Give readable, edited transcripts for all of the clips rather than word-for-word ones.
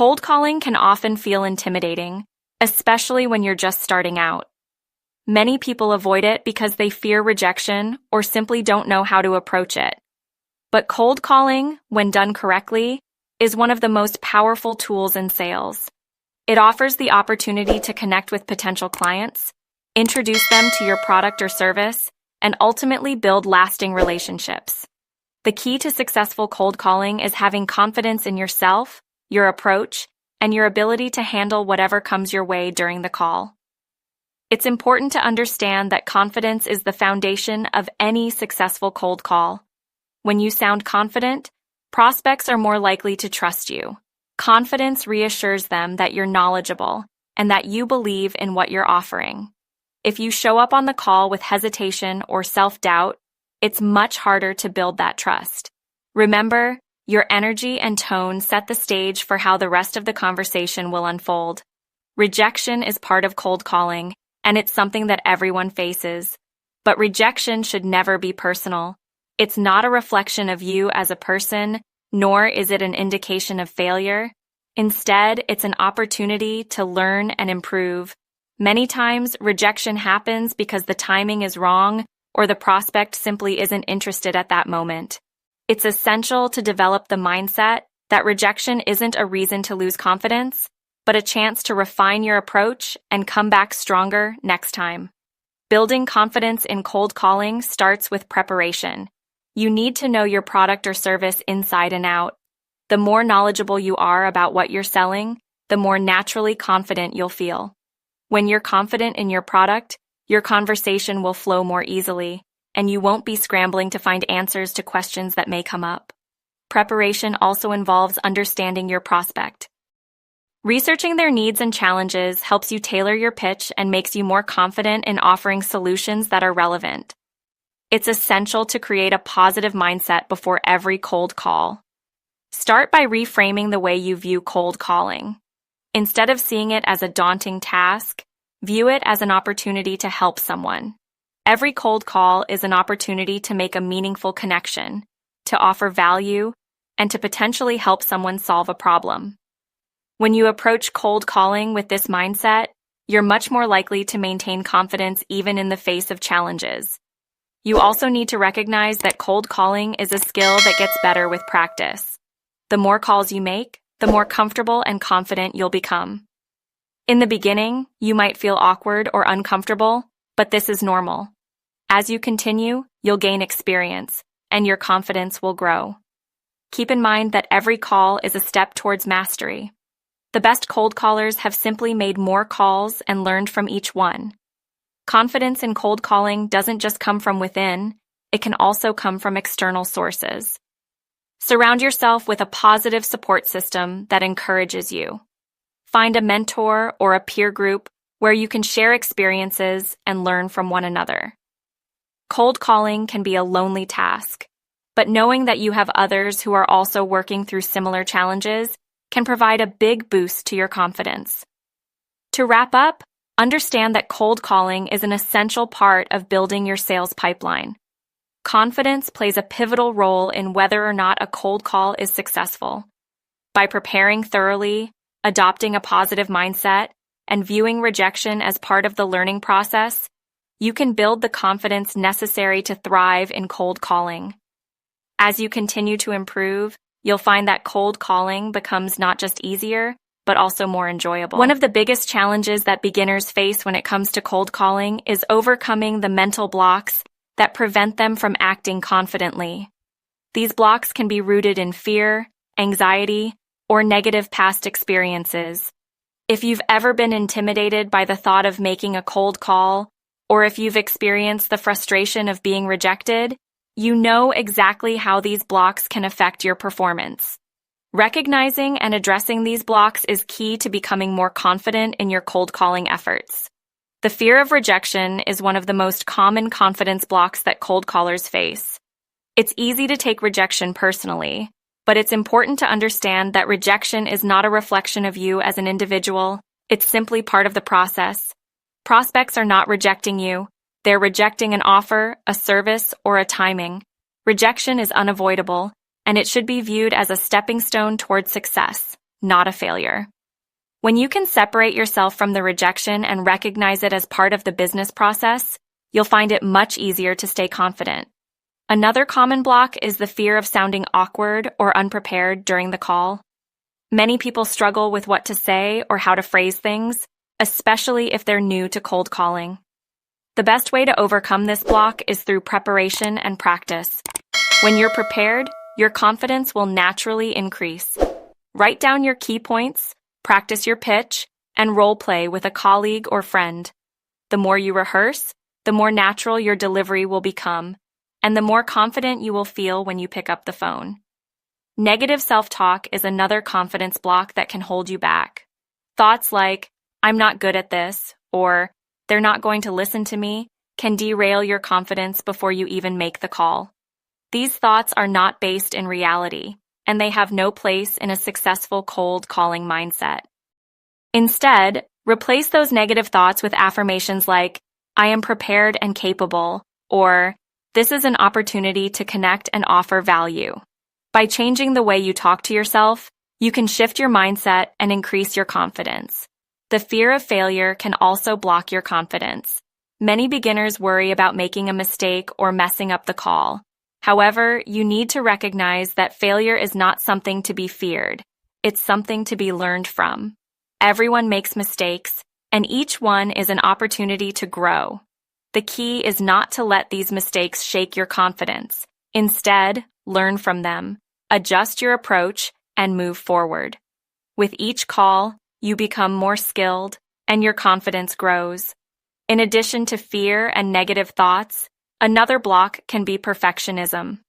Cold calling can often feel intimidating, especially when you're just starting out. Many people avoid it because they fear rejection or simply don't know how to approach it. But cold calling, when done correctly, is one of the most powerful tools in sales. It offers the opportunity to connect with potential clients, introduce them to your product or service, and ultimately build lasting relationships. The key to successful cold calling is having confidence in yourself, your approach, and your ability to handle whatever comes your way during the call. It's important to understand that confidence is the foundation of any successful cold call. When you sound confident, prospects are more likely to trust you. Confidence reassures them that you're knowledgeable and that you believe in what you're offering. If you show up on the call with hesitation or self-doubt, it's much harder to build that trust. Remember, your energy and tone set the stage for how the rest of the conversation will unfold. Rejection is part of cold calling, and it's something that everyone faces. But rejection should never be personal. It's not a reflection of you as a person, nor is it an indication of failure. Instead, it's an opportunity to learn and improve. Many times, rejection happens because the timing is wrong or the prospect simply isn't interested at that moment. It's essential to develop the mindset that rejection isn't a reason to lose confidence, but a chance to refine your approach and come back stronger next time. Building confidence in cold calling starts with preparation. You need to know your product or service inside and out. The more knowledgeable you are about what you're selling, the more naturally confident you'll feel. When you're confident in your product, your conversation will flow more easily, and you won't be scrambling to find answers to questions that may come up. Preparation also involves understanding your prospect. Researching their needs and challenges helps you tailor your pitch and makes you more confident in offering solutions that are relevant. It's essential to create a positive mindset before every cold call. Start by reframing the way you view cold calling. Instead of seeing it as a daunting task, view it as an opportunity to help someone. Every cold call is an opportunity to make a meaningful connection, to offer value, and to potentially help someone solve a problem. When you approach cold calling with this mindset, you're much more likely to maintain confidence even in the face of challenges. You also need to recognize that cold calling is a skill that gets better with practice. The more calls you make, the more comfortable and confident you'll become. In the beginning, you might feel awkward or uncomfortable, but this is normal. As you continue, you'll gain experience, and your confidence will grow. Keep in mind that every call is a step towards mastery. The best cold callers have simply made more calls and learned from each one. Confidence in cold calling doesn't just come from within, it can also come from external sources. Surround yourself with a positive support system that encourages you. Find a mentor or a peer group where you can share experiences and learn from one another. Cold calling can be a lonely task, but knowing that you have others who are also working through similar challenges can provide a big boost to your confidence. To wrap up, understand that cold calling is an essential part of building your sales pipeline. Confidence plays a pivotal role in whether or not a cold call is successful. By preparing thoroughly, adopting a positive mindset, and viewing rejection as part of the learning process, you can build the confidence necessary to thrive in cold calling. As you continue to improve, you'll find that cold calling becomes not just easier, but also more enjoyable. One of the biggest challenges that beginners face when it comes to cold calling is overcoming the mental blocks that prevent them from acting confidently. These blocks can be rooted in fear, anxiety, or negative past experiences. If you've ever been intimidated by the thought of making a cold call, or if you've experienced the frustration of being rejected, you know exactly how these blocks can affect your performance. Recognizing and addressing these blocks is key to becoming more confident in your cold calling efforts. The fear of rejection is one of the most common confidence blocks that cold callers face. It's easy to take rejection personally, but it's important to understand that rejection is not a reflection of you as an individual. It's simply part of the process. Prospects are not rejecting you. They're rejecting an offer, a service, or a timing. Rejection is unavoidable, and it should be viewed as a stepping stone towards success. not a failure. When you can separate yourself from the rejection and recognize it as part of the business process, you'll find it much easier to stay confident. Another common block is the fear of sounding awkward or unprepared during the call. Many people struggle with what to say or how to phrase things, especially if they're new to cold calling. The best way to overcome this block is through preparation and practice. When you're prepared, your confidence will naturally increase. Write down your key points, practice your pitch, and role play with a colleague or friend. The more you rehearse, the more natural your delivery will become, and the more confident you will feel when you pick up the phone. Negative self-talk is another confidence block that can hold you back. Thoughts like, "I'm not good at this," or "they're not going to listen to me," can derail your confidence before you even make the call. These thoughts are not based in reality, and they have no place in a successful cold calling mindset. Instead, replace those negative thoughts with affirmations like, "I am prepared and capable," or "This is an opportunity to connect and offer value." By changing the way you talk to yourself, you can shift your mindset and increase your confidence. The fear of failure can also block your confidence. Many beginners worry about making a mistake or messing up the call. However, you need to recognize that failure is not something to be feared. It's something to be learned from. Everyone makes mistakes, and each one is an opportunity to grow. The key is not to let these mistakes shake your confidence. Instead, learn from them, adjust your approach, and move forward. With each call, you become more skilled, and your confidence grows. In addition to fear and negative thoughts, another block can be perfectionism.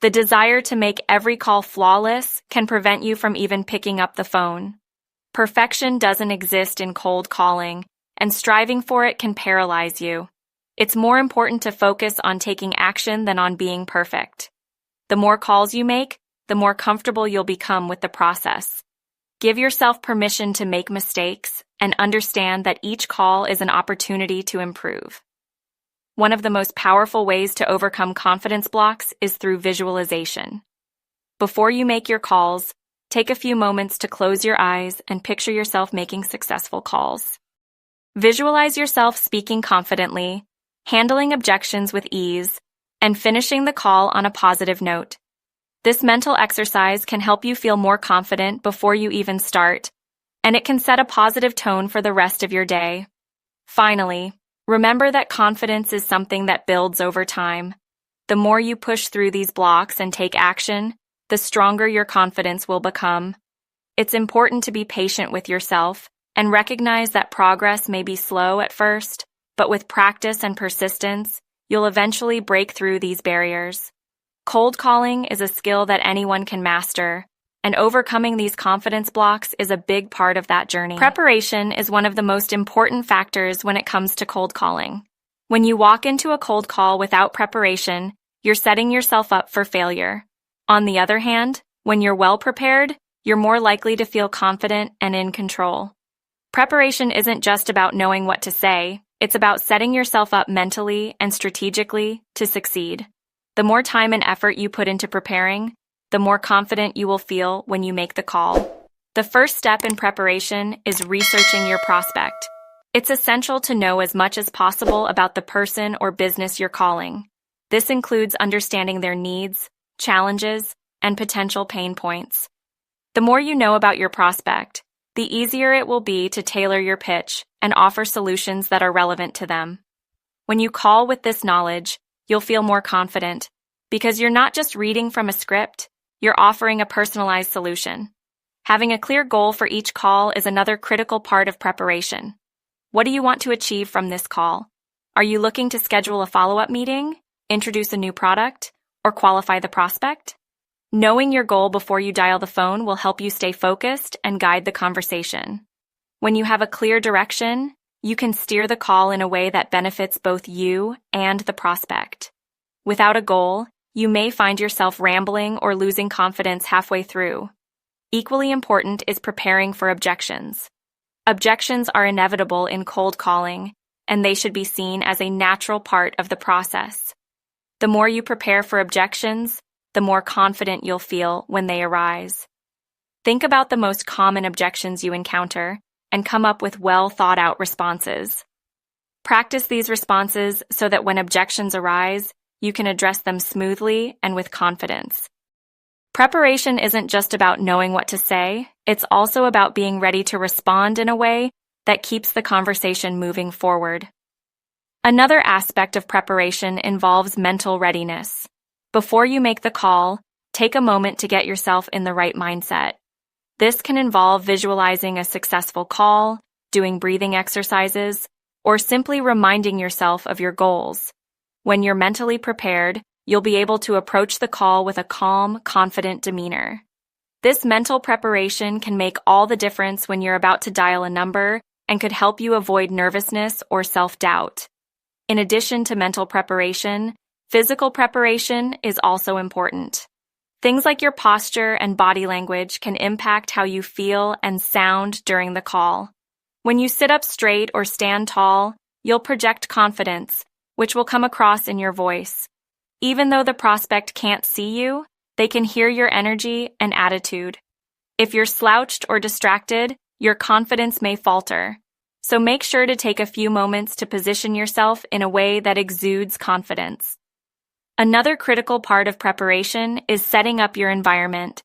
The desire to make every call flawless can prevent you from even picking up the phone. Perfection doesn't exist in cold calling, and striving for it can paralyze you. It's more important to focus on taking action than on being perfect. The more calls you make, the more comfortable you'll become with the process. Give yourself permission to make mistakes and understand that each call is an opportunity to improve. One of the most powerful ways to overcome confidence blocks is through visualization. Before you make your calls, take a few moments to close your eyes and picture yourself making successful calls. Visualize yourself speaking confidently, handling objections with ease, and finishing the call on a positive note. This mental exercise can help you feel more confident before you even start, and it can set a positive tone for the rest of your day. Finally, remember that confidence is something that builds over time. The more you push through these blocks and take action, the stronger your confidence will become. It's important to be patient with yourself and recognize that progress may be slow at first, but with practice and persistence, you'll eventually break through these barriers. Cold calling is a skill that anyone can master, and overcoming these confidence blocks is a big part of that journey. Preparation is one of the most important factors when it comes to cold calling. When you walk into a cold call without preparation, you're setting yourself up for failure. On the other hand, when you're well prepared, you're more likely to feel confident and in control. Preparation isn't just about knowing what to say, it's about setting yourself up mentally and strategically to succeed. The more time and effort you put into preparing, the more confident you will feel when you make the call. The first step in preparation is researching your prospect. It's essential to know as much as possible about the person or business you're calling. This includes understanding their needs, challenges, and potential pain points. The more you know about your prospect, the easier it will be to tailor your pitch and offer solutions that are relevant to them. When you call with this knowledge, you'll feel more confident because you're not just reading from a script, you're offering a personalized solution. Having a clear goal for each call is another critical part of preparation. What do you want to achieve from this call? Are you looking to schedule a follow-up meeting, introduce a new product, or qualify the prospect? Knowing your goal before you dial the phone will help you stay focused and guide the conversation. When you have a clear direction, you can steer the call in a way that benefits both you and the prospect. Without a goal, you may find yourself rambling or losing confidence halfway through. Equally important is preparing for objections. Objections are inevitable in cold calling, and they should be seen as a natural part of the process. The more you prepare for objections, the more confident you'll feel when they arise. Think about the most common objections you encounter and come up with well-thought-out responses. Practice these responses so that when objections arise, you can address them smoothly and with confidence. Preparation isn't just about knowing what to say, it's also about being ready to respond in a way that keeps the conversation moving forward. Another aspect of preparation involves mental readiness. Before you make the call, take a moment to get yourself in the right mindset. This can involve visualizing a successful call, doing breathing exercises, or simply reminding yourself of your goals. When you're mentally prepared, you'll be able to approach the call with a calm, confident demeanor. This mental preparation can make all the difference when you're about to dial a number and could help you avoid nervousness or self-doubt. In addition to mental preparation, physical preparation is also important. Things like your posture and body language can impact how you feel and sound during the call. When you sit up straight or stand tall, you'll project confidence, which will come across in your voice. Even though the prospect can't see you, they can hear your energy and attitude. If you're slouched or distracted, your confidence may falter. So make sure to take a few moments to position yourself in a way that exudes confidence. Another critical part of preparation is setting up your environment.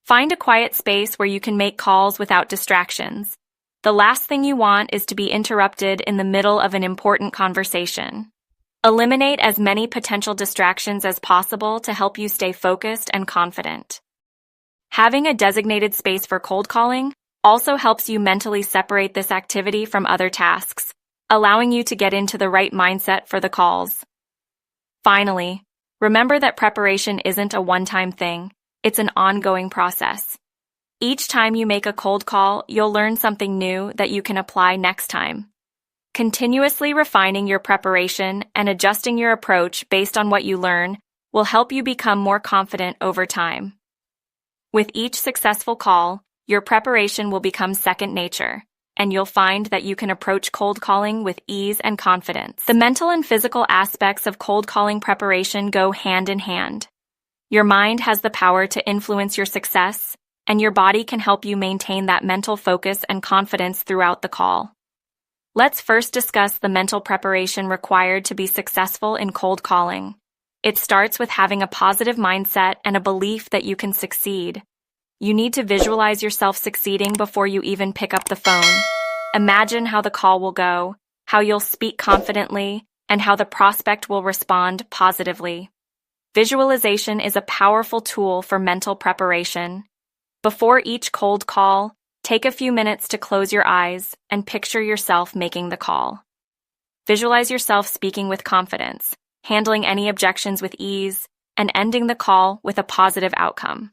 Find a quiet space where you can make calls without distractions. The last thing you want is to be interrupted in the middle of an important conversation. Eliminate as many potential distractions as possible to help you stay focused and confident. Having a designated space for cold calling also helps you mentally separate this activity from other tasks, allowing you to get into the right mindset for the calls. Finally, remember that preparation isn't a one-time thing, it's an ongoing process. Each time you make a cold call, you'll learn something new that you can apply next time. Continuously refining your preparation and adjusting your approach based on what you learn will help you become more confident over time. With each successful call, your preparation will become second nature, and you'll find that you can approach cold calling with ease and confidence. The mental and physical aspects of cold calling preparation go hand in hand. Your mind has the power to influence your success, and your body can help you maintain that mental focus and confidence throughout the call. Let's first discuss the mental preparation required to be successful in cold calling. It starts with having a positive mindset and a belief that you can succeed. You need to visualize yourself succeeding before you even pick up the phone. Imagine how the call will go, how you'll speak confidently, and how the prospect will respond positively. Visualization is a powerful tool for mental preparation. Before each cold call, take a few minutes to close your eyes and picture yourself making the call. Visualize yourself speaking with confidence, handling any objections with ease, and ending the call with a positive outcome.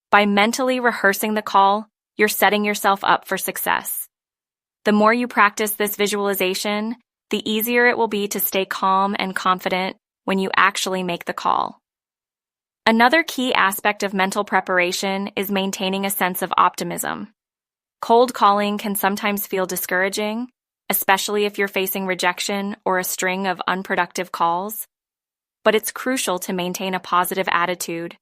By mentally rehearsing the call, you're setting yourself up for success. The more you practice this visualization, the easier it will be to stay calm and confident when you actually make the call. Another key aspect of mental preparation is maintaining a sense of optimism. Cold calling can sometimes feel discouraging, especially if you're facing rejection or a string of unproductive calls. But it's crucial to maintain a positive attitude.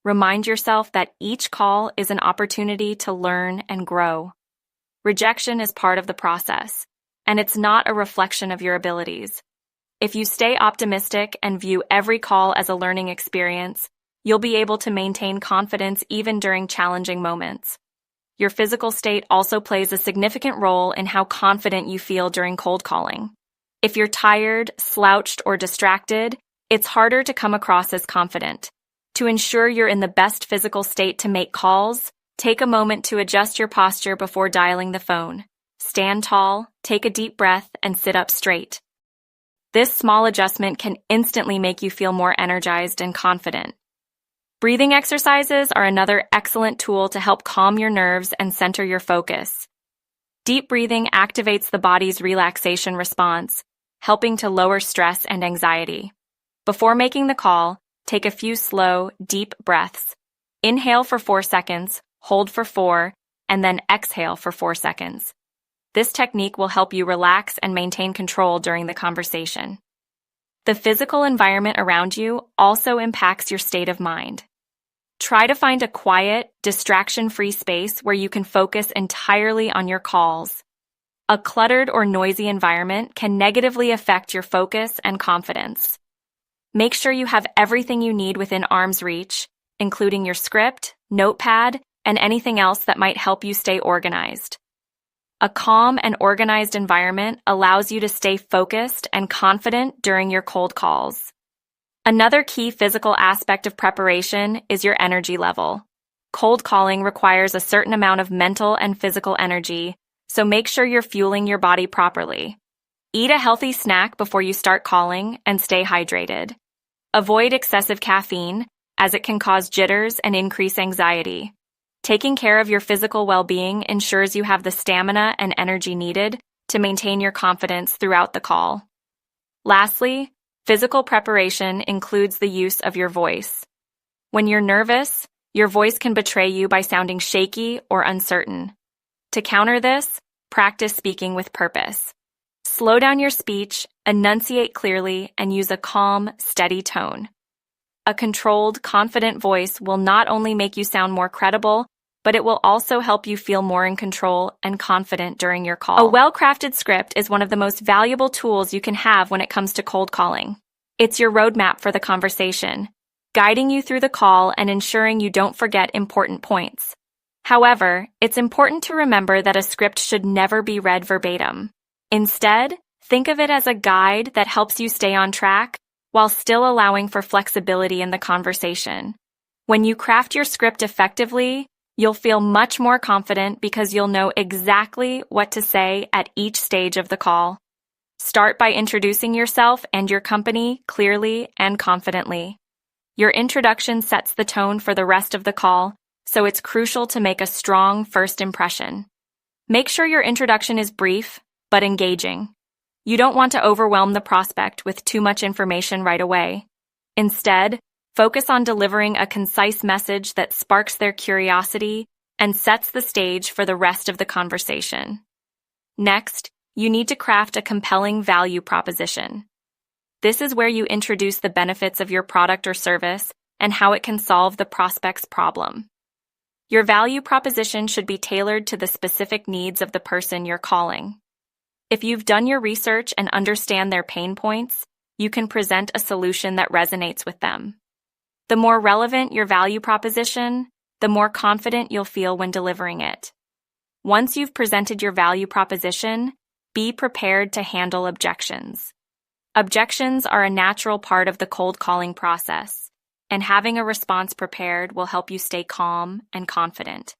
Remind yourself that each call is an opportunity to learn and grow. Rejection is part of the process, and it's not a reflection of your abilities. If you stay optimistic and view every call as a learning experience, you'll be able to maintain confidence even during challenging moments. Your physical state also plays a significant role in how confident you feel during cold calling. If you're tired, slouched, or distracted, it's harder to come across as confident. To ensure you're in the best physical state to make calls, take a moment to adjust your posture before dialing the phone. Stand tall, take a deep breath, and sit up straight. This small adjustment can instantly make you feel more energized and confident. Breathing exercises are another excellent tool to help calm your nerves and center your focus. Deep breathing activates the body's relaxation response, helping to lower stress and anxiety. Before making the call, take a few slow, deep breaths. Inhale for 4 seconds, hold for 4, and then exhale for 4 seconds. This technique will help you relax and maintain control during the conversation. The physical environment around you also impacts your state of mind. Try to find a quiet, distraction-free space where you can focus entirely on your calls. A cluttered or noisy environment can negatively affect your focus and confidence. Make sure you have everything you need within arm's reach, including your script, notepad, and anything else that might help you stay organized. A calm and organized environment allows you to stay focused and confident during your cold calls. Another key physical aspect of preparation is your energy level. Cold calling requires a certain amount of mental and physical energy, so make sure you're fueling your body properly. Eat a healthy snack before you start calling and stay hydrated. Avoid excessive caffeine, as it can cause jitters and increase anxiety. Taking care of your physical well-being ensures you have the stamina and energy needed to maintain your confidence throughout the call. Lastly, physical preparation includes the use of your voice. When you're nervous, your voice can betray you by sounding shaky or uncertain. To counter this, practice speaking with purpose. Slow down your speech, enunciate clearly, and use a calm, steady tone. A controlled, confident voice will not only make you sound more credible, but it will also help you feel more in control and confident during your call. A well-crafted script is one of the most valuable tools you can have when it comes to cold calling. It's your roadmap for the conversation, guiding you through the call and ensuring you don't forget important points. However, it's important to remember that a script should never be read verbatim. Instead, think of it as a guide that helps you stay on track while still allowing for flexibility in the conversation. When you craft your script effectively, you'll feel much more confident because you'll know exactly what to say at each stage of the call. Start by introducing yourself and your company clearly and confidently. Your introduction sets the tone for the rest of the call, so it's crucial to make a strong first impression. Make sure your introduction is brief, but engaging. You don't want to overwhelm the prospect with too much information right away. Instead, focus on delivering a concise message that sparks their curiosity and sets the stage for the rest of the conversation. Next, you need to craft a compelling value proposition. This is where you introduce the benefits of your product or service and how it can solve the prospect's problem. Your value proposition should be tailored to the specific needs of the person you're calling. If you've done your research and understand their pain points, you can present a solution that resonates with them. The more relevant your value proposition, the more confident you'll feel when delivering it. Once you've presented your value proposition, be prepared to handle objections. Objections are a natural part of the cold calling process, and having a response prepared will help you stay calm and confident.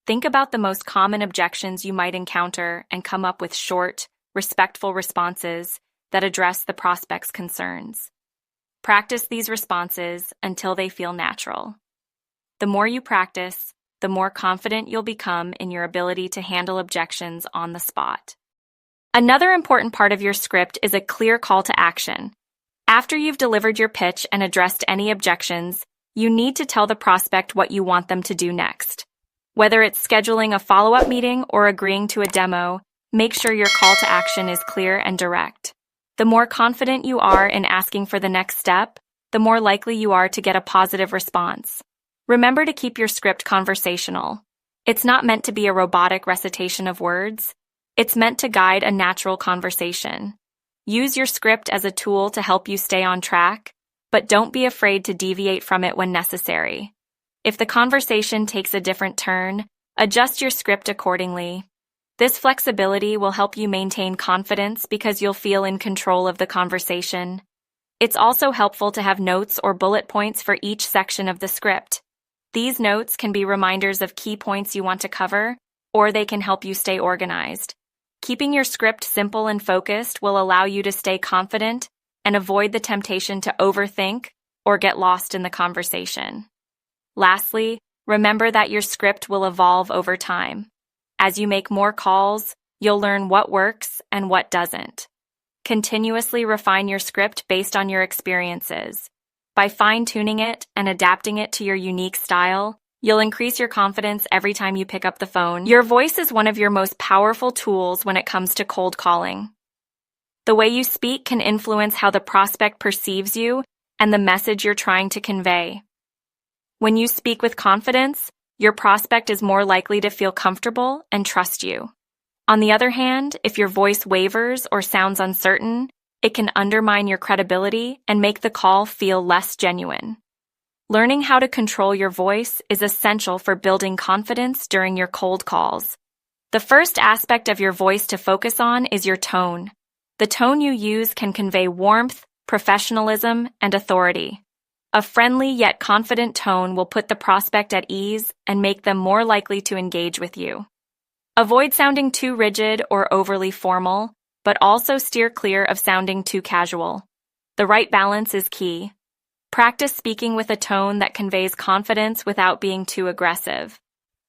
Think about the most common objections you might encounter and come up with short, respectful responses that address the prospect's concerns. Practice these responses until they feel natural. The more you practice, the more confident you'll become in your ability to handle objections on the spot. Another important part of your script is a clear call to action. After you've delivered your pitch and addressed any objections, you need to tell the prospect what you want them to do next. Whether it's scheduling a follow-up meeting or agreeing to a demo, make sure your call to action is clear and direct. The more confident you are in asking for the next step, the more likely you are to get a positive response. Remember to keep your script conversational. It's not meant to be a robotic recitation of words. It's meant to guide a natural conversation. Use your script as a tool to help you stay on track, but don't be afraid to deviate from it when necessary. If the conversation takes a different turn, adjust your script accordingly. This flexibility will help you maintain confidence because you'll feel in control of the conversation. It's also helpful to have notes or bullet points for each section of the script. These notes can be reminders of key points you want to cover, or they can help you stay organized. Keeping your script simple and focused will allow you to stay confident and avoid the temptation to overthink or get lost in the conversation. Lastly, remember that your script will evolve over time. As you make more calls, you'll learn what works and what doesn't. Continuously refine your script based on your experiences. By fine-tuning it and adapting it to your unique style, you'll increase your confidence every time you pick up the phone. Your voice is one of your most powerful tools when it comes to cold calling. The way you speak can influence how the prospect perceives you and the message you're trying to convey. When you speak with confidence, your prospect is more likely to feel comfortable and trust you. On the other hand, if your voice wavers or sounds uncertain, it can undermine your credibility and make the call feel less genuine. Learning how to control your voice is essential for building confidence during your cold calls. The first aspect of your voice to focus on is your tone. The tone you use can convey warmth, professionalism, and authority. A friendly yet confident tone will put the prospect at ease and make them more likely to engage with you. Avoid sounding too rigid or overly formal, but also steer clear of sounding too casual. The right balance is key. Practice speaking with a tone that conveys confidence without being too aggressive.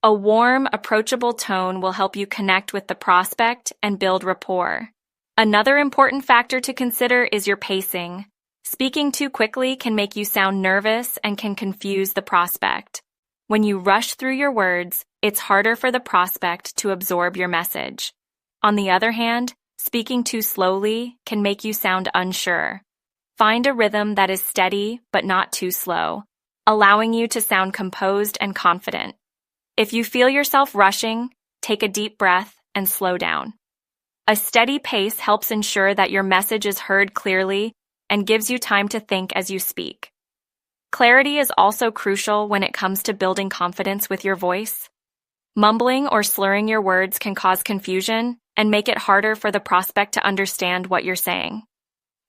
A warm, approachable tone will help you connect with the prospect and build rapport. Another important factor to consider is your pacing. Speaking too quickly can make you sound nervous and can confuse the prospect. When you rush through your words, it's harder for the prospect to absorb your message. On the other hand, speaking too slowly can make you sound unsure. Find a rhythm that is steady but not too slow, allowing you to sound composed and confident. If you feel yourself rushing, take a deep breath and slow down. A steady pace helps ensure that your message is heard clearly and gives you time to think as you speak. Clarity is also crucial when it comes to building confidence with your voice. Mumbling or slurring your words can cause confusion and make it harder for the prospect to understand what you're saying.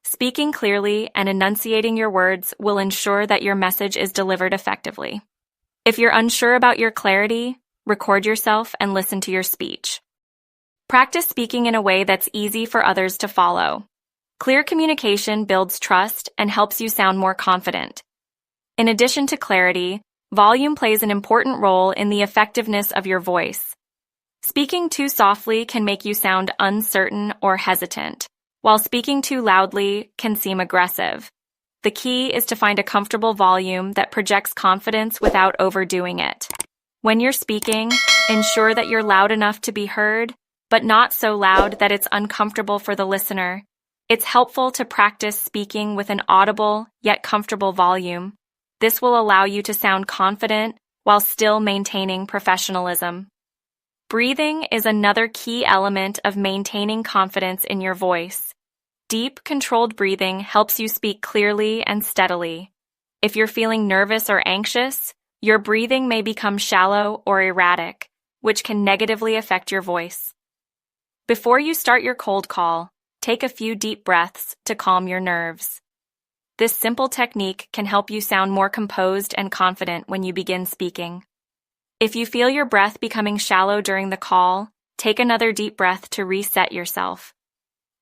Speaking clearly and enunciating your words will ensure that your message is delivered effectively. If you're unsure about your clarity, record yourself and listen to your speech. Practice speaking in a way that's easy for others to follow. Clear communication builds trust and helps you sound more confident. In addition to clarity, volume plays an important role in the effectiveness of your voice. Speaking too softly can make you sound uncertain or hesitant, while speaking too loudly can seem aggressive. The key is to find a comfortable volume that projects confidence without overdoing it. When you're speaking, ensure that you're loud enough to be heard, but not so loud that it's uncomfortable for the listener. It's helpful to practice speaking with an audible yet comfortable volume. This will allow you to sound confident while still maintaining professionalism. Breathing is another key element of maintaining confidence in your voice. Deep, controlled breathing helps you speak clearly and steadily. If you're feeling nervous or anxious, your breathing may become shallow or erratic, which can negatively affect your voice. Before you start your cold call, take a few deep breaths to calm your nerves. This simple technique can help you sound more composed and confident when you begin speaking. If you feel your breath becoming shallow during the call, take another deep breath to reset yourself.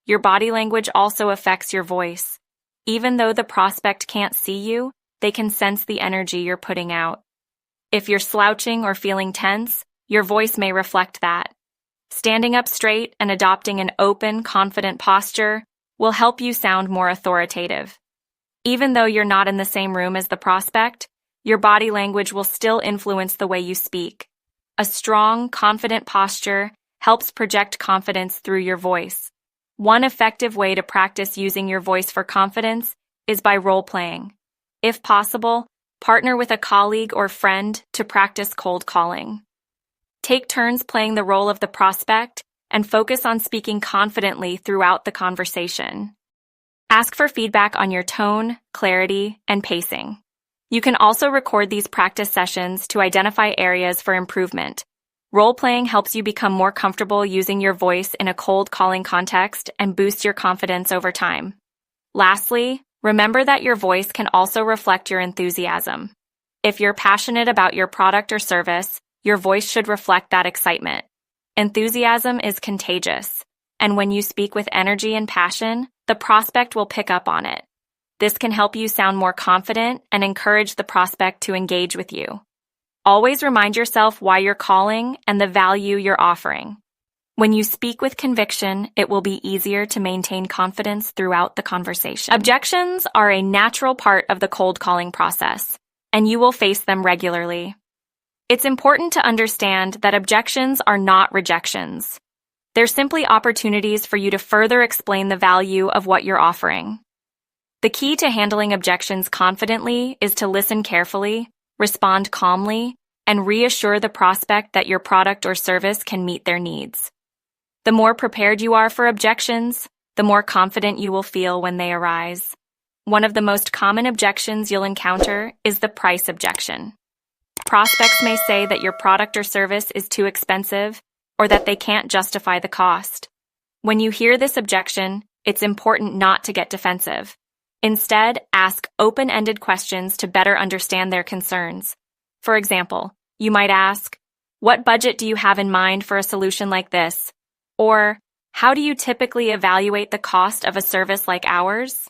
Your body language also affects your voice. Even though the prospect can't see you, they can sense the energy you're putting out. If you're slouching or feeling tense, your voice may reflect that. Standing up straight and adopting an open, confident posture will help you sound more authoritative. Even though you're not in the same room as the prospect, your body language will still influence the way you speak. A strong, confident posture helps project confidence through your voice. One effective way to practice using your voice for confidence is by role-playing. If possible, partner with a colleague or friend to practice cold calling. Take turns playing the role of the prospect and focus on speaking confidently throughout the conversation. Ask for feedback on your tone, clarity, and pacing. You can also record these practice sessions to identify areas for improvement. Role-playing helps you become more comfortable using your voice in a cold calling context and boosts your confidence over time. Lastly, remember that your voice can also reflect your enthusiasm. If you're passionate about your product or service, your voice should reflect that excitement. Enthusiasm is contagious, and when you speak with energy and passion, the prospect will pick up on it. This can help you sound more confident and encourage the prospect to engage with you. Always remind yourself why you're calling and the value you're offering. When you speak with conviction, it will be easier to maintain confidence throughout the conversation. Objections are a natural part of the cold calling process, and you will face them regularly. It's important to understand that objections are not rejections. They're simply opportunities for you to further explain the value of what you're offering. The key to handling objections confidently is to listen carefully, respond calmly, and reassure the prospect that your product or service can meet their needs. The more prepared you are for objections, the more confident you will feel when they arise. One of the most common objections you'll encounter is the price objection. Prospects may say that your product or service is too expensive or that they can't justify the cost. When you hear this objection, it's important not to get defensive. Instead, ask open-ended questions to better understand their concerns. For example, you might ask, "What budget do you have in mind for a solution like this?" Or, "How do you typically evaluate the cost of a service like ours?"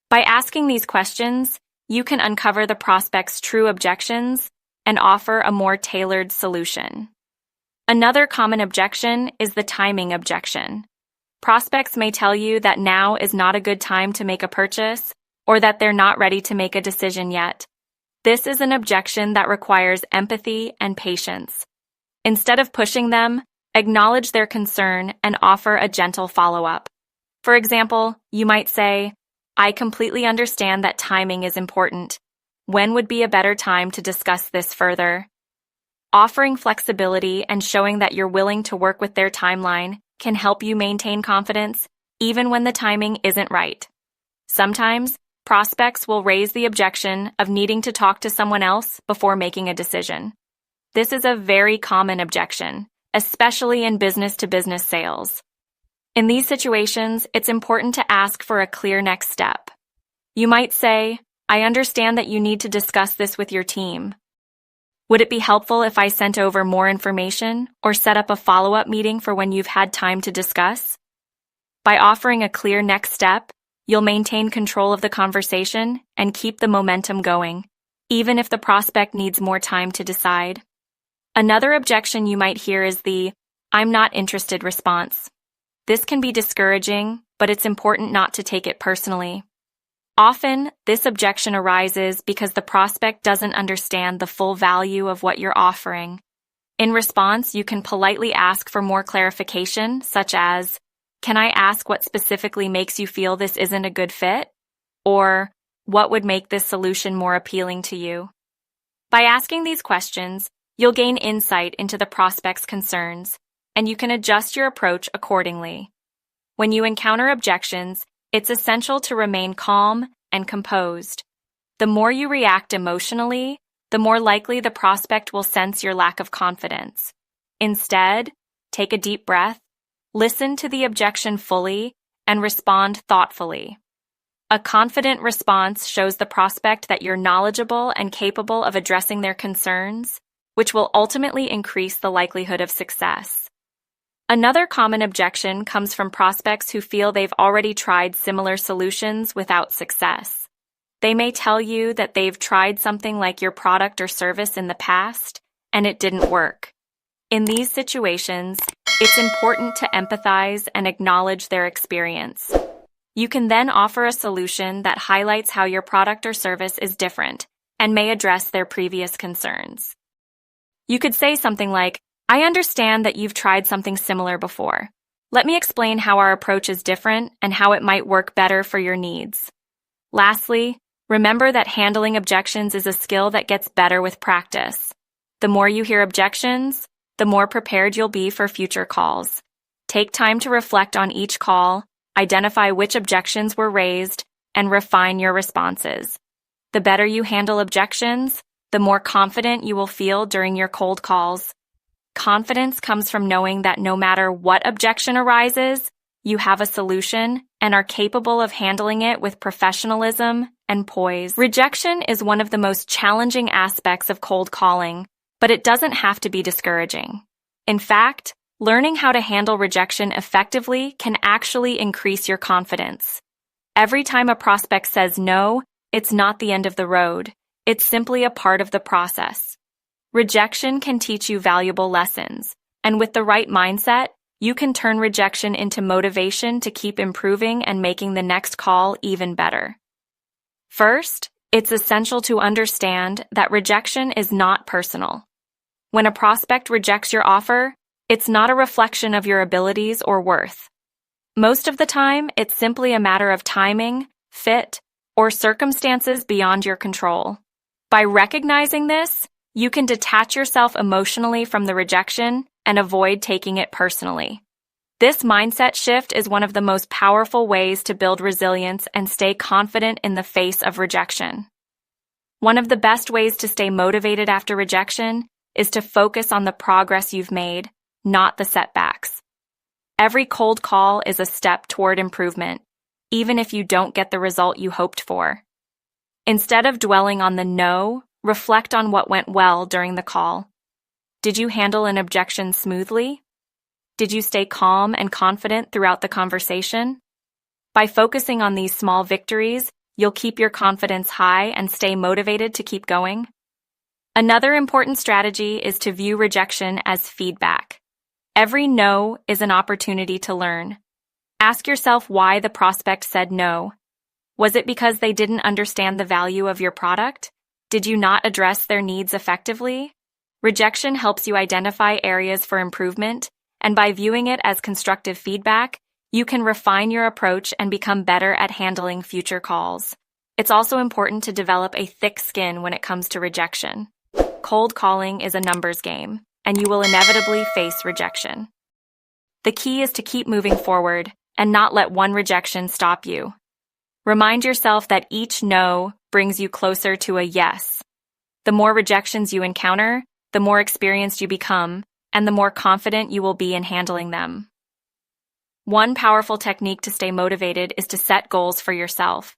By asking these questions, you can uncover the prospect's true objections and offer a more tailored solution. Another common objection is the timing objection. Prospects may tell you that now is not a good time to make a purchase or that they're not ready to make a decision yet. This is an objection that requires empathy and patience. Instead of pushing them, acknowledge their concern and offer a gentle follow-up. For example, you might say, "I completely understand that timing is important. When would be a better time to discuss this further?" Offering flexibility and showing that you're willing to work with their timeline can help you maintain confidence even when the timing isn't right. Sometimes, prospects will raise the objection of needing to talk to someone else before making a decision. This is a very common objection, especially in business-to-business sales. In these situations, it's important to ask for a clear next step. You might say, "I understand that you need to discuss this with your team. Would it be helpful if I sent over more information or set up a follow-up meeting for when you've had time to discuss?" By offering a clear next step, you'll maintain control of the conversation and keep the momentum going, even if the prospect needs more time to decide. Another objection you might hear is the "I'm not interested" response. This can be discouraging, but it's important not to take it personally. Often, this objection arises because the prospect doesn't understand the full value of what you're offering. In response, you can politely ask for more clarification, such as, "Can I ask what specifically makes you feel this isn't a good fit?" Or, "What would make this solution more appealing to you?" By asking these questions, you'll gain insight into the prospect's concerns, and you can adjust your approach accordingly. When you encounter objections, it's essential to remain calm and composed. The more you react emotionally, the more likely the prospect will sense your lack of confidence. Instead, take a deep breath, listen to the objection fully, and respond thoughtfully. A confident response shows the prospect that you're knowledgeable and capable of addressing their concerns, which will ultimately increase the likelihood of success. Another common objection comes from prospects who feel they've already tried similar solutions without success. They may tell you that they've tried something like your product or service in the past, and it didn't work. In these situations, it's important to empathize and acknowledge their experience. You can then offer a solution that highlights how your product or service is different and may address their previous concerns. You could say something like, "I understand that you've tried something similar before. Let me explain how our approach is different and how it might work better for your needs." Lastly, remember that handling objections is a skill that gets better with practice. The more you hear objections, the more prepared you'll be for future calls. Take time to reflect on each call, identify which objections were raised, and refine your responses. The better you handle objections, the more confident you will feel during your cold calls. Confidence comes from knowing that no matter what objection arises, you have a solution and are capable of handling it with professionalism and poise. Rejection is one of the most challenging aspects of cold calling, but it doesn't have to be discouraging. In fact, learning how to handle rejection effectively can actually increase your confidence. Every time a prospect says no, it's not the end of the road. It's simply a part of the process. Rejection can teach you valuable lessons, and with the right mindset, you can turn rejection into motivation to keep improving and making the next call even better. First, it's essential to understand that rejection is not personal. When a prospect rejects your offer, it's not a reflection of your abilities or worth. Most of the time, it's simply a matter of timing, fit, or circumstances beyond your control. By recognizing this, you can detach yourself emotionally from the rejection and avoid taking it personally. This mindset shift is one of the most powerful ways to build resilience and stay confident in the face of rejection. One of the best ways to stay motivated after rejection is to focus on the progress you've made, not the setbacks. Every cold call is a step toward improvement, even if you don't get the result you hoped for. Instead of dwelling on the no, reflect on what went well during the call. Did you handle an objection smoothly? Did you stay calm and confident throughout the conversation? By focusing on these small victories, you'll keep your confidence high and stay motivated to keep going. Another important strategy is to view rejection as feedback. Every no is an opportunity to learn. Ask yourself why the prospect said no. Was it because they didn't understand the value of your product? Did you not address their needs effectively? Rejection helps you identify areas for improvement, and by viewing it as constructive feedback, you can refine your approach and become better at handling future calls. It's also important to develop a thick skin when it comes to rejection. Cold calling is a numbers game, and you will inevitably face rejection. The key is to keep moving forward and not let one rejection stop you. Remind yourself that each no brings you closer to a yes. The more rejections you encounter, the more experienced you become, and the more confident you will be in handling them. One powerful technique to stay motivated is to set goals for yourself.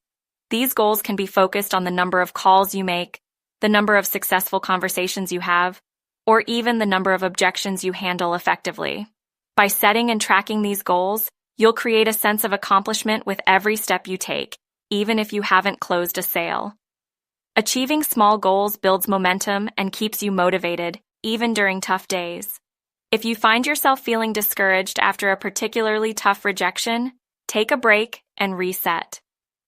These goals can be focused on the number of calls you make, the number of successful conversations you have, or even the number of objections you handle effectively. By setting and tracking these goals, you'll create a sense of accomplishment with every step you take, even if you haven't closed a sale. Achieving small goals builds momentum and keeps you motivated, even during tough days. If you find yourself feeling discouraged after a particularly tough rejection, take a break and reset.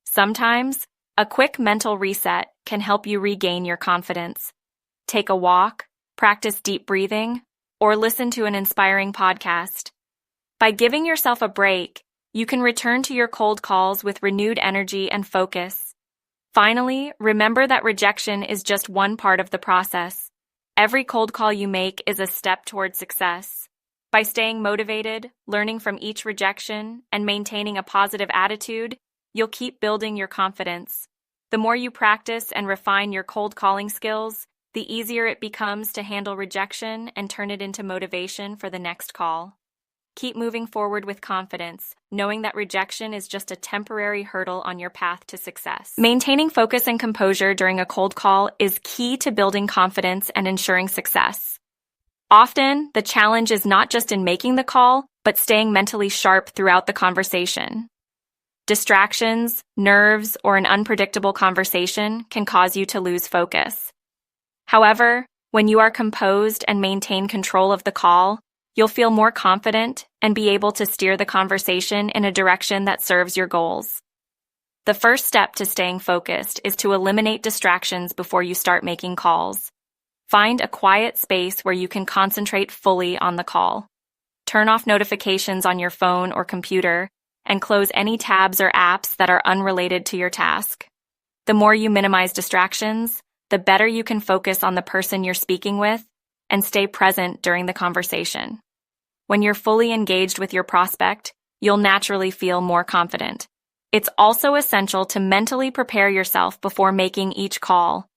Sometimes, a quick mental reset can help you regain your confidence. Take a walk, practice deep breathing, or listen to an inspiring podcast. By giving yourself a break, you can return to your cold calls with renewed energy and focus. Finally, remember that rejection is just one part of the process. Every cold call you make is a step toward success. By staying motivated, learning from each rejection, and maintaining a positive attitude, you'll keep building your confidence. The more you practice and refine your cold calling skills, the easier it becomes to handle rejection and turn it into motivation for the next call. Keep moving forward with confidence, knowing that rejection is just a temporary hurdle on your path to success. Maintaining focus and composure during a cold call is key to building confidence and ensuring success. Often, the challenge is not just in making the call, but staying mentally sharp throughout the conversation. Distractions, nerves, or an unpredictable conversation can cause you to lose focus. However, when you are composed and maintain control of the call, you'll feel more confident and be able to steer the conversation in a direction that serves your goals. The first step to staying focused is to eliminate distractions before you start making calls. Find a quiet space where you can concentrate fully on the call. Turn off notifications on your phone or computer and close any tabs or apps that are unrelated to your task. The more you minimize distractions, the better you can focus on the person you're speaking with and stay present during the conversation. When you're fully engaged with your prospect, you'll naturally feel more confident. It's also essential to mentally prepare yourself before making each call.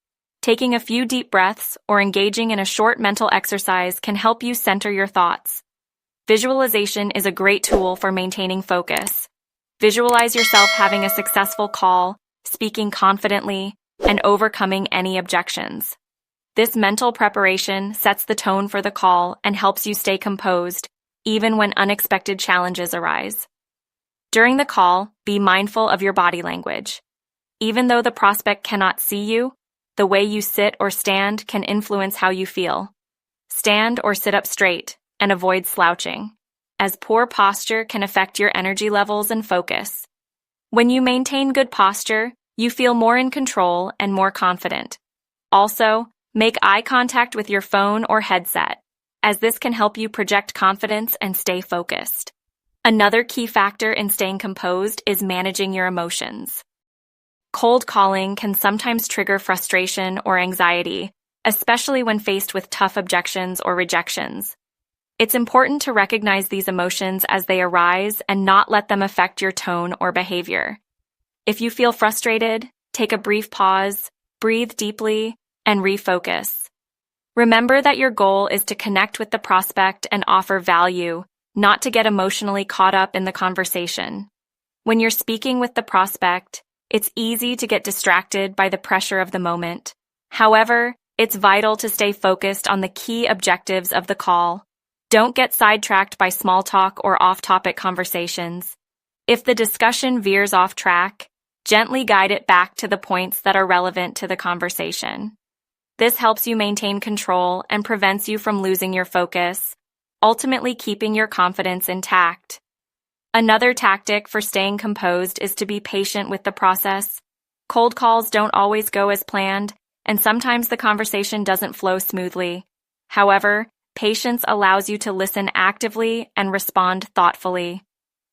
Taking a few deep breaths or engaging in a short mental exercise can help you center your thoughts. Visualization is a great tool for maintaining focus. Visualize yourself having a successful call, speaking confidently, and overcoming any objections. This mental preparation sets the tone for the call and helps you stay composed, even when unexpected challenges arise. During the call, be mindful of your body language. Even though the prospect cannot see you, the way you sit or stand can influence how you feel. Stand or sit up straight and avoid slouching, as poor posture can affect your energy levels and focus. When you maintain good posture, you feel more in control and more confident. Also, make eye contact with your phone or headset, as this can help you project confidence and stay focused. Another key factor in staying composed is managing your emotions. Cold calling can sometimes trigger frustration or anxiety, especially when faced with tough objections or rejections. It's important to recognize these emotions as they arise and not let them affect your tone or behavior. If you feel frustrated, take a brief pause, breathe deeply, and refocus. Remember that your goal is to connect with the prospect and offer value, not to get emotionally caught up in the conversation. When you're speaking with the prospect, it's easy to get distracted by the pressure of the moment. However, it's vital to stay focused on the key objectives of the call. Don't get sidetracked by small talk or off-topic conversations. If the discussion veers off track, gently guide it back to the points that are relevant to the conversation. This helps you maintain control and prevents you from losing your focus, ultimately keeping your confidence intact. Another tactic for staying composed is to be patient with the process. Cold calls don't always go as planned, and sometimes the conversation doesn't flow smoothly. However, patience allows you to listen actively and respond thoughtfully.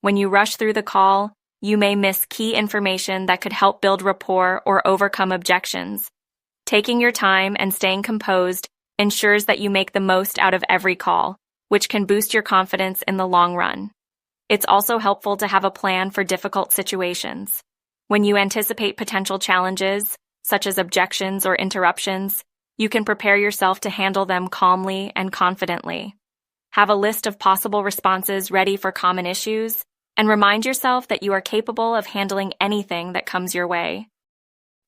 When you rush through the call, you may miss key information that could help build rapport or overcome objections. Taking your time and staying composed ensures that you make the most out of every call, which can boost your confidence in the long run. It's also helpful to have a plan for difficult situations. When you anticipate potential challenges, such as objections or interruptions, you can prepare yourself to handle them calmly and confidently. Have a list of possible responses ready for common issues, and remind yourself that you are capable of handling anything that comes your way.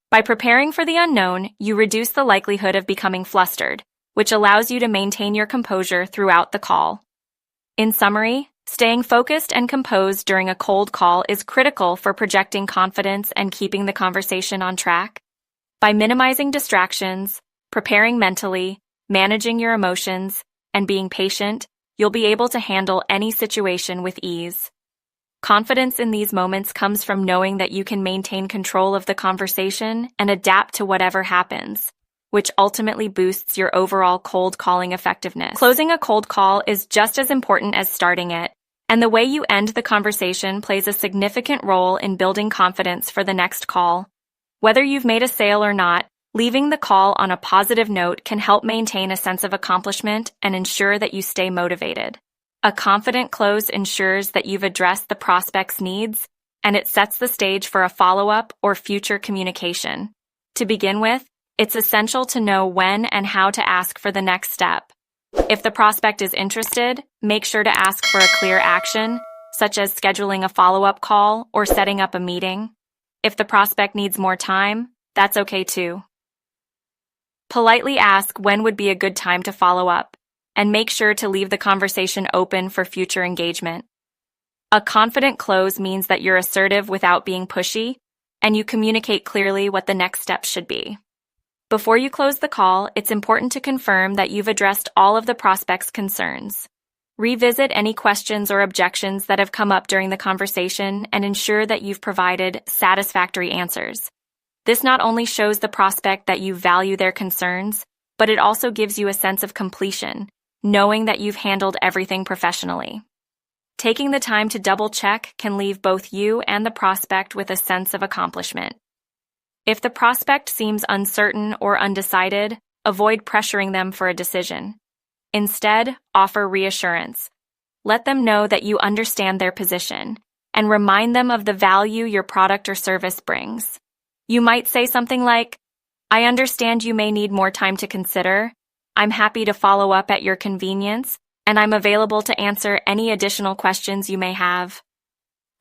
By preparing for the unknown, you reduce the likelihood of becoming flustered, which allows you to maintain your composure throughout the call. In summary, staying focused and composed during a cold call is critical for projecting confidence and keeping the conversation on track. By minimizing distractions, preparing mentally, managing your emotions, and being patient, you'll be able to handle any situation with ease. Confidence in these moments comes from knowing that you can maintain control of the conversation and adapt to whatever happens, which ultimately boosts your overall cold calling effectiveness. Closing a cold call is just as important as starting it, and the way you end the conversation plays a significant role in building confidence for the next call. Whether you've made a sale or not, leaving the call on a positive note can help maintain a sense of accomplishment and ensure that you stay motivated. A confident close ensures that you've addressed the prospect's needs, and it sets the stage for a follow-up or future communication. To begin with, it's essential to know when and how to ask for the next step. If the prospect is interested, make sure to ask for a clear action, such as scheduling a follow-up call or setting up a meeting. If the prospect needs more time, that's okay too. Politely ask when would be a good time to follow up, and make sure to leave the conversation open for future engagement. A confident close means that you're assertive without being pushy, and you communicate clearly what the next step should be. Before you close the call, it's important to confirm that you've addressed all of the prospect's concerns. Revisit any questions or objections that have come up during the conversation and ensure that you've provided satisfactory answers. This not only shows the prospect that you value their concerns, but it also gives you a sense of completion, knowing that you've handled everything professionally. Taking the time to double-check can leave both you and the prospect with a sense of accomplishment. If the prospect seems uncertain or undecided, avoid pressuring them for a decision. Instead, offer reassurance. Let them know that you understand their position, and remind them of the value your product or service brings. You might say something like, "I understand you may need more time to consider. I'm happy to follow up at your convenience, and I'm available to answer any additional questions you may have."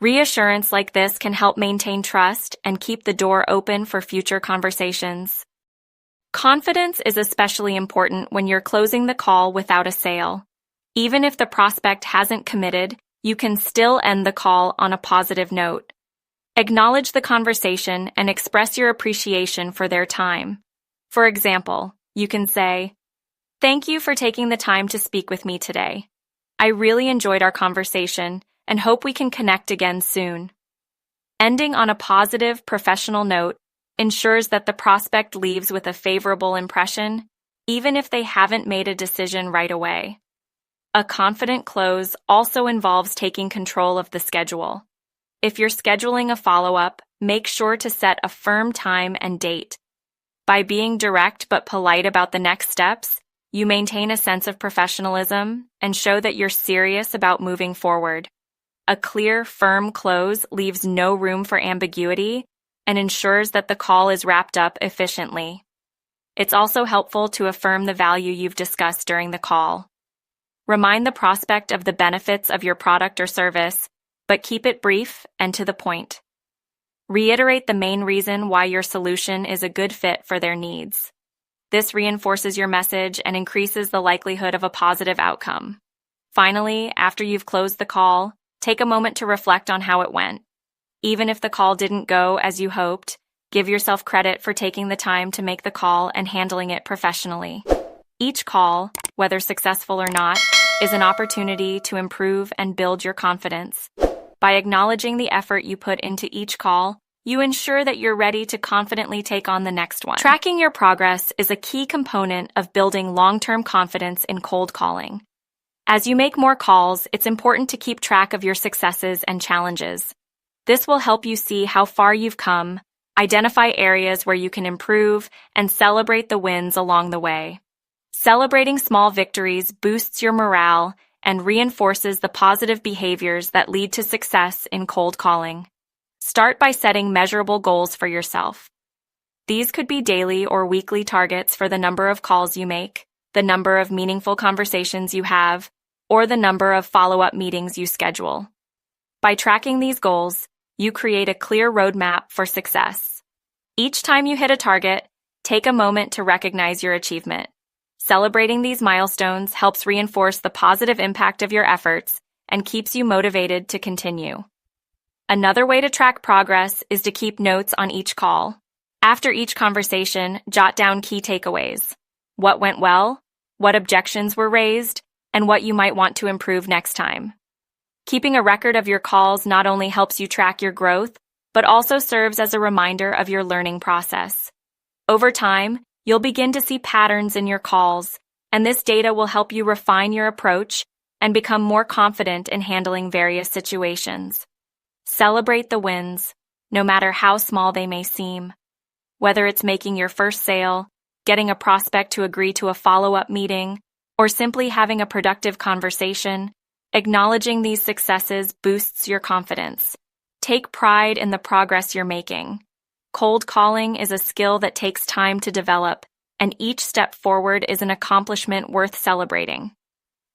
Reassurance like this can help maintain trust and keep the door open for future conversations. Confidence is especially important when you're closing the call without a sale. Even if the prospect hasn't committed, you can still end the call on a positive note. Acknowledge the conversation and express your appreciation for their time. For example, you can say, "Thank you for taking the time to speak with me today. I really enjoyed our conversation and hope we can connect again soon." Ending on a positive, professional note ensures that the prospect leaves with a favorable impression, even if they haven't made a decision right away. A confident close also involves taking control of the schedule. If you're scheduling a follow-up, make sure to set a firm time and date. By being direct but polite about the next steps, you maintain a sense of professionalism and show that you're serious about moving forward. A clear, firm close leaves no room for ambiguity and ensures that the call is wrapped up efficiently. It's also helpful to affirm the value you've discussed during the call. Remind the prospect of the benefits of your product or service, but keep it brief and to the point. Reiterate the main reason why your solution is a good fit for their needs. This reinforces your message and increases the likelihood of a positive outcome. Finally, after you've closed the call, take a moment to reflect on how it went. Even if the call didn't go as you hoped, give yourself credit for taking the time to make the call and handling it professionally. Each call, whether successful or not, is an opportunity to improve and build your confidence. By acknowledging the effort you put into each call, you ensure that you're ready to confidently take on the next one. Tracking your progress is a key component of building long-term confidence in cold calling. As you make more calls, it's important to keep track of your successes and challenges. This will help you see how far you've come, identify areas where you can improve, and celebrate the wins along the way. Celebrating small victories boosts your morale and reinforces the positive behaviors that lead to success in cold calling. Start by setting measurable goals for yourself. These could be daily or weekly targets for the number of calls you make, the number of meaningful conversations you have, or the number of follow-up meetings you schedule. By tracking these goals, you create a clear roadmap for success. Each time you hit a target, take a moment to recognize your achievement. Celebrating these milestones helps reinforce the positive impact of your efforts and keeps you motivated to continue. Another way to track progress is to keep notes on each call. After each conversation, jot down key takeaways. What went well, what objections were raised, and what you might want to improve next time. Keeping a record of your calls not only helps you track your growth, but also serves as a reminder of your learning process. Over time, you'll begin to see patterns in your calls, and this data will help you refine your approach and become more confident in handling various situations. Celebrate the wins, no matter how small they may seem. Whether it's making your first sale, getting a prospect to agree to a follow-up meeting, or simply having a productive conversation, acknowledging these successes boosts your confidence. Take pride in the progress you're making. Cold calling is a skill that takes time to develop, and each step forward is an accomplishment worth celebrating.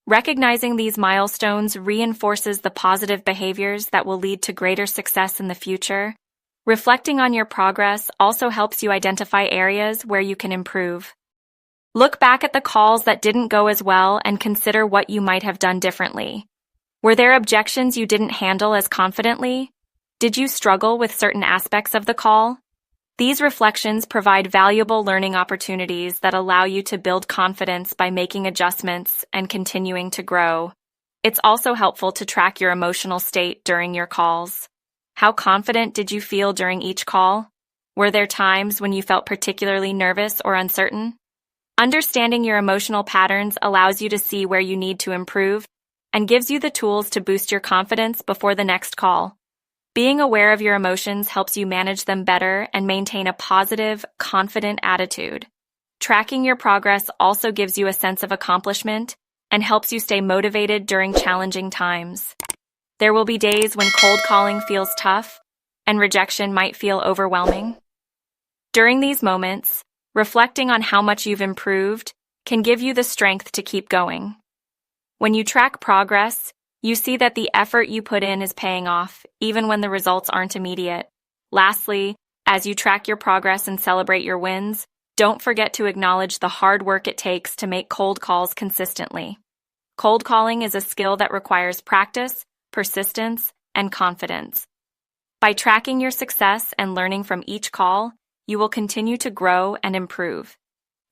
Recognizing these milestones reinforces the positive behaviors that will lead to greater success in the future. Reflecting on your progress also helps you identify areas where you can improve. Look back at the calls that didn't go as well and consider what you might have done differently. Were there objections you didn't handle as confidently? Did you struggle with certain aspects of the call? These reflections provide valuable learning opportunities that allow you to build confidence by making adjustments and continuing to grow. It's also helpful to track your emotional state during your calls. How confident did you feel during each call? Were there times when you felt particularly nervous or uncertain? Understanding your emotional patterns allows you to see where you need to improve and gives you the tools to boost your confidence before the next call. Being aware of your emotions helps you manage them better and maintain a positive, confident attitude. Tracking your progress also gives you a sense of accomplishment and helps you stay motivated during challenging times. There will be days when cold calling feels tough and rejection might feel overwhelming. During these moments, reflecting on how much you've improved can give you the strength to keep going. When you track progress, you see that the effort you put in is paying off, even when the results aren't immediate. Lastly, as you track your progress and celebrate your wins, don't forget to acknowledge the hard work it takes to make cold calls consistently. Cold calling is a skill that requires practice, persistence, and confidence. By tracking your success and learning from each call, you will continue to grow and improve.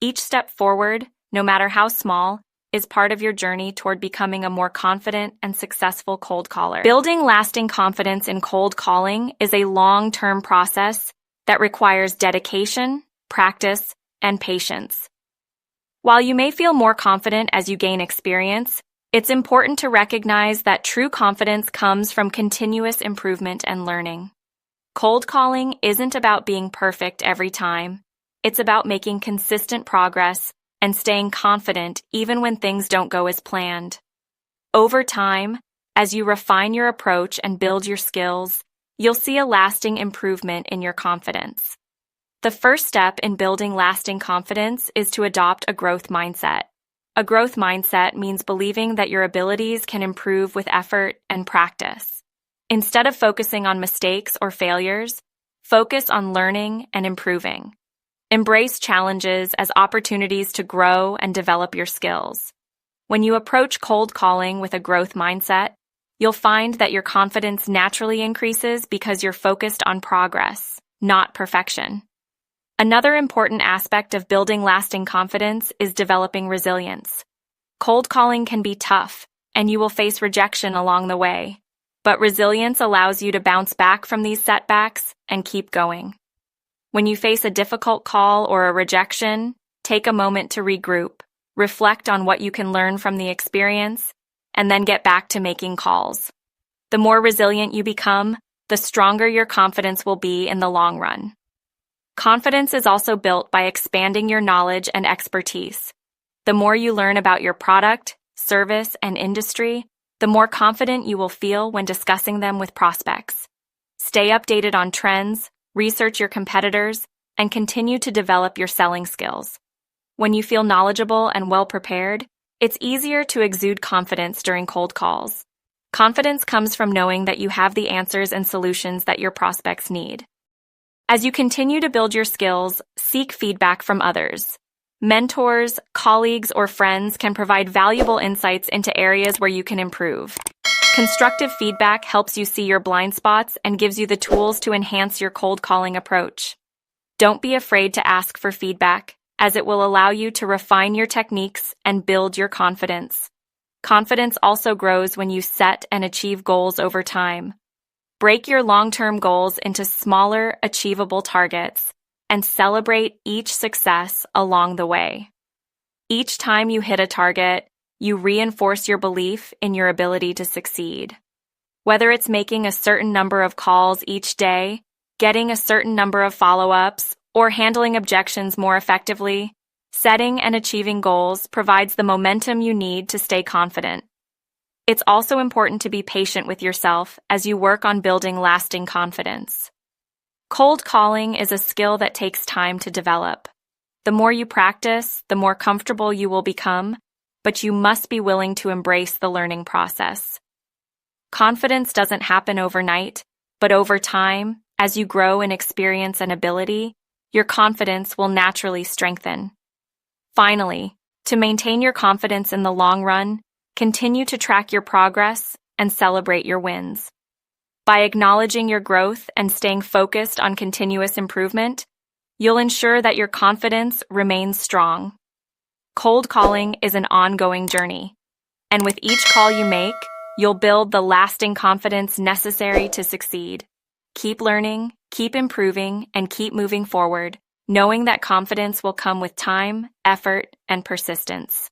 Each step forward, no matter how small, is part of your journey toward becoming a more confident and successful cold caller. Building lasting confidence in cold calling is a long-term process that requires dedication, practice, and patience. While you may feel more confident as you gain experience, It's important to recognize that true confidence comes from continuous improvement and learning. Cold calling isn't about being perfect every time. It's about making consistent progress and staying confident even when things don't go as planned. Over time, as you refine your approach and build your skills, you'll see a lasting improvement in your confidence. The first step in building lasting confidence is to adopt a growth mindset. A growth mindset means believing that your abilities can improve with effort and practice. Instead of focusing on mistakes or failures, focus on learning and improving. Embrace challenges as opportunities to grow and develop your skills. When you approach cold calling with a growth mindset, you'll find that your confidence naturally increases because you're focused on progress, not perfection. Another important aspect of building lasting confidence is developing resilience. Cold calling can be tough, and you will face rejection along the way. But resilience allows you to bounce back from these setbacks and keep going. When you face a difficult call or a rejection, take a moment to regroup, reflect on what you can learn from the experience, and then get back to making calls. The more resilient you become, the stronger your confidence will be in the long run. Confidence is also built by expanding your knowledge and expertise. The more you learn about your product, service, and industry, the more confident you will feel when discussing them with prospects. Stay updated on trends, research your competitors, and continue to develop your selling skills. When you feel knowledgeable and well-prepared, it's easier to exude confidence during cold calls. Confidence comes from knowing that you have the answers and solutions that your prospects need. As you continue to build your skills, seek feedback from others. Mentors, colleagues, or friends can provide valuable insights into areas where you can improve. Constructive feedback helps you see your blind spots and gives you the tools to enhance your cold calling approach. Don't be afraid to ask for feedback, as it will allow you to refine your techniques and build your confidence. Confidence also grows when you set and achieve goals over time. Break your long-term goals into smaller, achievable targets and celebrate each success along the way. Each time you hit a target, you reinforce your belief in your ability to succeed. Whether it's making a certain number of calls each day, getting a certain number of follow-ups, or handling objections more effectively, setting and achieving goals provides the momentum you need to stay confident. It's also important to be patient with yourself as you work on building lasting confidence. Cold calling is a skill that takes time to develop. The more you practice, the more comfortable you will become, but you must be willing to embrace the learning process. Confidence doesn't happen overnight, but over time, as you grow in experience and ability, your confidence will naturally strengthen. Finally, to maintain your confidence in the long run, continue to track your progress and celebrate your wins. By acknowledging your growth and staying focused on continuous improvement, you'll ensure that your confidence remains strong. Cold calling is an ongoing journey, and with each call you make, you'll build the lasting confidence necessary to succeed. Keep learning, keep improving, and keep moving forward, knowing that confidence will come with time, effort, and persistence.